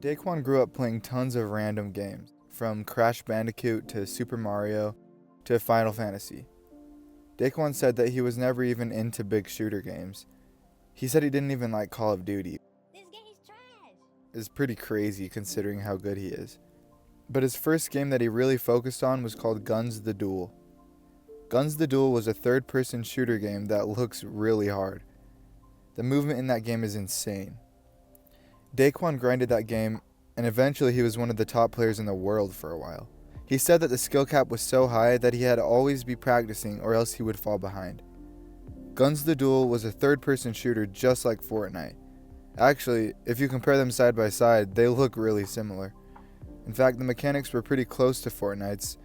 Daequan grew up playing tons of random games, from Crash Bandicoot to Super Mario to Final Fantasy. Daequan said that he was never even into big shooter games. He said he didn't even like Call of Duty. This game's trash. It's pretty crazy considering how good he is. But his first game that he really focused on was called Guns the Duel. Guns the Duel was a third-person shooter game that looks really hard. The movement in that game is insane. Daequan grinded that game, and eventually he was one of the top players in the world for a while. He said that the skill cap was so high that he had to always be practicing or else he would fall behind. Guns the Duel was a third-person shooter just like Fortnite. Actually, if you compare them side by side, they look really similar. In fact, the mechanics were pretty close to Fortnite's,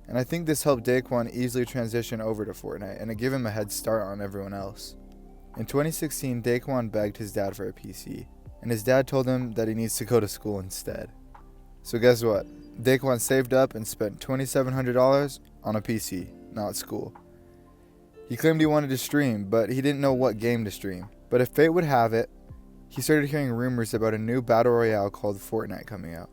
and I think this helped Daequan easily transition over to Fortnite, and it gave him a head start on everyone else. In 2016, Daequan begged his dad for a PC, and his dad told him that he needs to go to school instead. So guess what? Daequan saved up and spent $2,700 on a PC, not school. He claimed he wanted to stream, but he didn't know what game to stream. But if fate would have it, he started hearing rumors about a new battle royale called Fortnite coming out.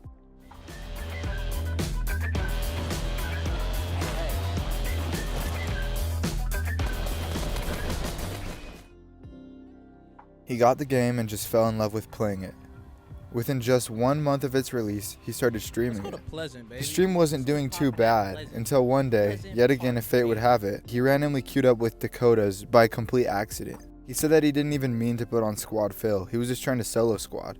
He got the game and just fell in love with playing it. Within just 1 month of its release, he started streaming it. The stream wasn't doing too bad until one day, yet again if fate would have it, he randomly queued up with Dakotas by complete accident. He said that he didn't even mean to put on squad fill, he was just trying to solo squad.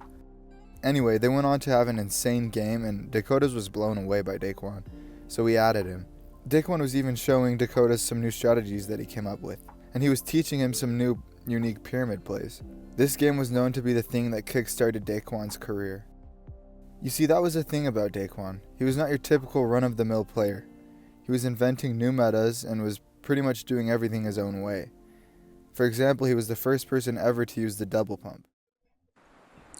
Anyway, they went on to have an insane game and Dakotas was blown away by Daequan, so we added him. Daequan was even showing Dakotas some new strategies that he came up with, and he was teaching him some new unique pyramid plays. This game was known to be the thing that kick-started Daequan's career. You see, that was the thing about Daequan. He was not your typical run-of-the-mill player. He was inventing new metas and was pretty much doing everything his own way. For example, he was the first person ever to use the double pump.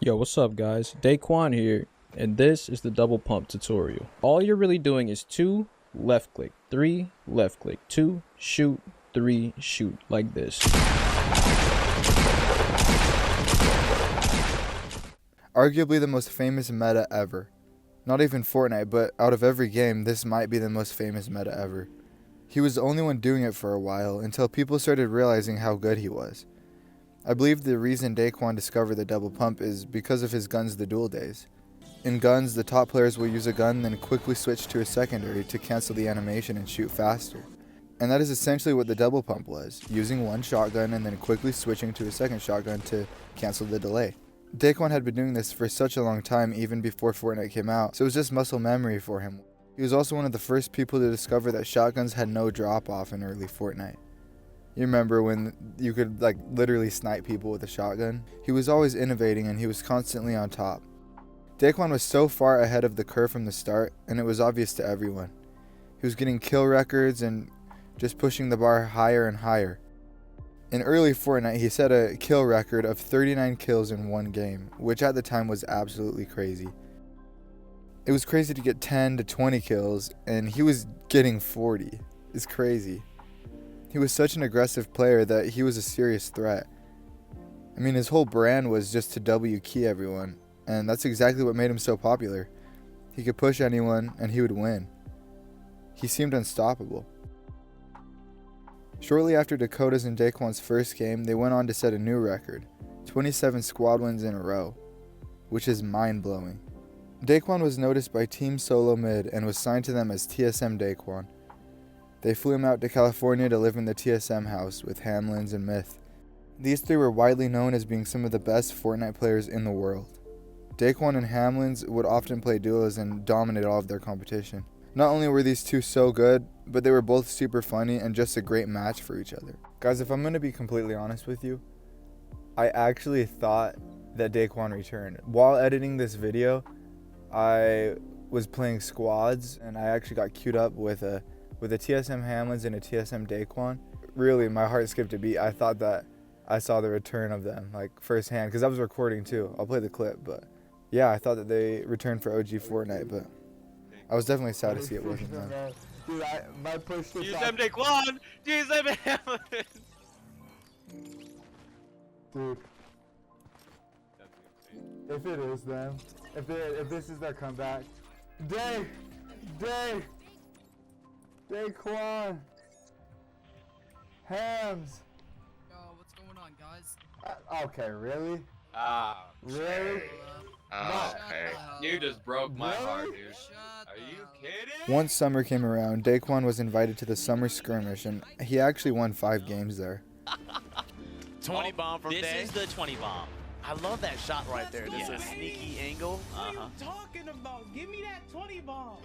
Yo, what's up guys? Daequan here, and this is the double pump tutorial. All you're really doing is 2, left click, 3, left click, 2, shoot, 3, shoot, like this. Arguably the most famous meta ever. Not even Fortnite, but out of every game, this might be the most famous meta ever. He was the only one doing it for a while, until people started realizing how good he was. I believe the reason Daequan discovered the double pump is because of his Guns the Duel days. In Guns, the top players will use a gun then quickly switch to a secondary to cancel the animation and shoot faster. And that is essentially what the double pump was, using one shotgun and then quickly switching to a second shotgun to cancel the delay. Daequan had been doing this for such a long time even before Fortnite came out, so it was just muscle memory for him. He was also one of the first people to discover that shotguns had no drop off in early Fortnite. You remember when you could literally snipe people with a shotgun? He was always innovating and he was constantly on top. Daequan was so far ahead of the curve from the start, and it was obvious to everyone. He was getting kill records and just pushing the bar higher and higher. In early Fortnite, he set a kill record of 39 kills in one game, which at the time was absolutely crazy. It was crazy to get 10 to 20 kills, and he was getting 40. It's crazy. He was such an aggressive player that he was a serious threat. I mean, his whole brand was just to W key everyone, and that's exactly what made him so popular. He could push anyone, and he would win. He seemed unstoppable. Shortly after Dakota's and Daequan's first game, they went on to set a new record, 27 squad wins in a row, which is mind-blowing. Daequan was noticed by Team Solo Mid and was signed to them as TSM Daequan. They flew him out to California to live in the TSM house with Hamlins and Myth. These three were widely known as being some of the best Fortnite players in the world. Daequan and Hamlins would often play duos and dominate all of their competition. Not only were these two so good, but they were both super funny and just a great match for each other. Guys, if I'm going to be completely honest with you, I actually thought that Daequan returned. While editing this video, I was playing squads and I actually got queued up with a TSM Hamlins and a TSM Daequan. Really, my heart skipped a beat. I thought that I saw the return of them firsthand because I was recording too. I'll play the clip, but yeah, I thought that they returned for OG Fortnite, but I was definitely sad to see it wasn't them. Dude, my push to TSM Daequan! TSM Hamlin! Dude. That's insane. If it is them, if this is their comeback, Daequan, Hams. Yo, what's going on, guys? Okay, really? Ah, Really? okay. You just broke my heart, dude. Shut Are you up. kidding? Once summer came around, Daequan was invited to the summer skirmish, and he actually won 5 games there. 20 bomb from This Day. is the 20 bomb. I love that shot right there. This is a sneaky angle. Uh-huh. What are you talking about? Give me that 20 bomb.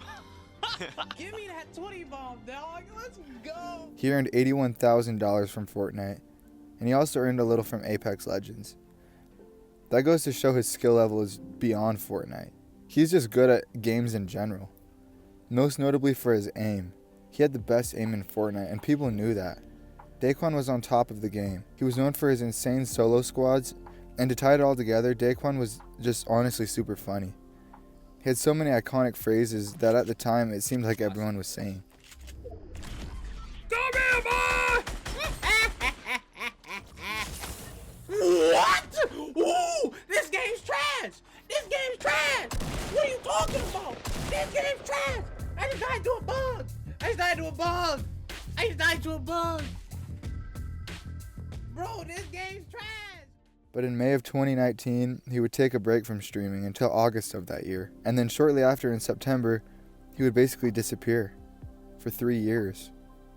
Give me that 20 bomb, dog. Let's go. He earned $81,000 from Fortnite, and he also earned a little from Apex Legends. That goes to show his skill level is beyond Fortnite. He's just good at games in general. Most notably for his aim. He had the best aim in Fortnite, and people knew that. Daequan was on top of the game. He was known for his insane solo squads, and to tie it all together, Daequan was just honestly super funny. He had so many iconic phrases that at the time it seemed like everyone was saying. Come here, boy! What? Ooh, this game's trash! This game's trash! What are you talking about? This game's trash! I just died to a bug! I just died to a bug! I just died to a bug! Bro, this game's trash! But in May of 2019, he would take a break from streaming until August of that year. And then shortly after, in September, he would basically disappear for 3 years,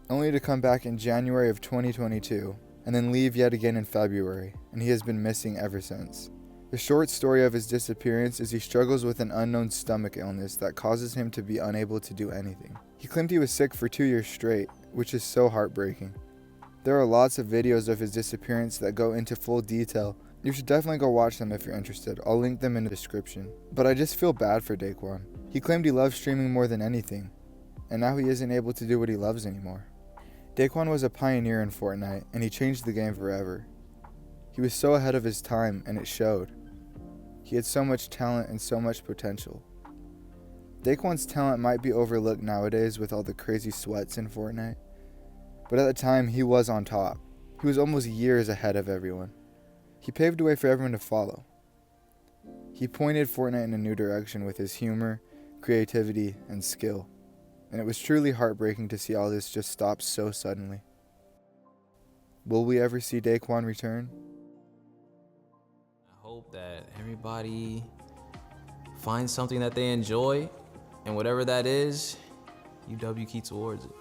only to come back in January of 2022, and then leave yet again in February, and he has been missing ever since. The short story of his disappearance is he struggles with an unknown stomach illness that causes him to be unable to do anything. He claimed he was sick for 2 years straight, which is so heartbreaking. There are lots of videos of his disappearance that go into full detail. You should definitely go watch them if you're interested. I'll link them in the description. But I just feel bad for Daequan. He claimed he loved streaming more than anything, and now he isn't able to do what he loves anymore. Daequan was a pioneer in Fortnite, and he changed the game forever. He was so ahead of his time, and it showed. He had so much talent and so much potential. Daequan's talent might be overlooked nowadays with all the crazy sweats in Fortnite, but at the time he was on top. He was almost years ahead of everyone. He paved the way for everyone to follow. He pointed Fortnite in a new direction with his humor, creativity, and skill, and it was truly heartbreaking to see all this just stop so suddenly. Will we ever see Daequan return? I hope that everybody finds something that they enjoy, and whatever that is, you key towards it.